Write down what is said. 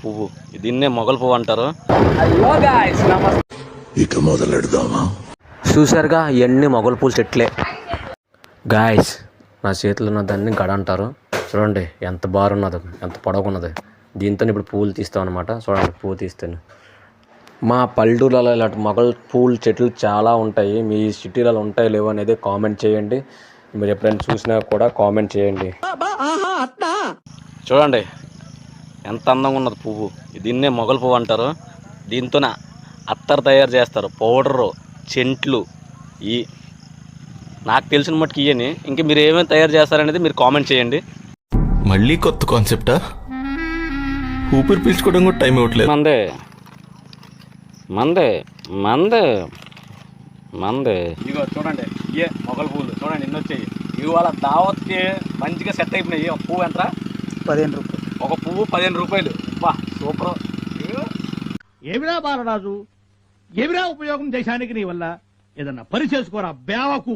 పువ్వు. దీన్నే మొగల పువ్వు అంటారు. ఇక మొదలెడదామా? చూసారుగా ఇవన్నీ మొగల పూల చెట్లే గాయస్. నా చేతిలో ఉన్న దాన్ని గడ అంటారు. చూడండి ఎంత బారున్నదో, ఎంత పొడవున్నది. దీంతో ఇప్పుడు పువ్వులు తీస్తాం అనమాట. చూడండి పువ్వు తీస్తాను. మా పల్లెటూళ్ళలో ఇలాంటి మొగల పూల చెట్లు చాలా ఉంటాయి. మీ సిటీలలో ఉంటాయి లేవో అనేది కామెంట్ చేయండి. మీరు ఎప్పుడైనా చూసినా కూడా కామెంట్ చేయండి. చూడండి ఎంత అందంగా ఉన్నది పువ్వు. దీన్నే మొగల పువ్వు అంటారు. దీంతోనే అత్తరు తయారు చేస్తారు, పౌడరు, చెంట్లు. ఈ నాకు తెలిసిన మట్టుకు ఇవని. ఇంకా మీరు ఏమేమి తయారు చేస్తారనేది మీరు కామెంట్ చేయండి. మళ్ళీ కొత్త కాన్సెప్టా? ఊపిరి పీల్చుకోవడం కూడా టైం ఇవ్వట్లేదు. మందే మందే మందే మందే. ఇగో చూడండి ఇవే మొగల పువ్వులు. చూడండి ఎన్ని వచ్చాయి. ఇవాళ దావత్కి మంచిగా సెట్ అయిపోయినాయి. ఒక పువ్వు ఎంత? 15 రూపాయలు. ఒక పువ్వు 15 రూపాయలు. బా సూపర్. ఏమిరా బాలరాజు, ఏమిరా ఉపయోగం దేశానికి నీ వల్ల? ఏదన్నా పని చేసుకోరా బేవకు.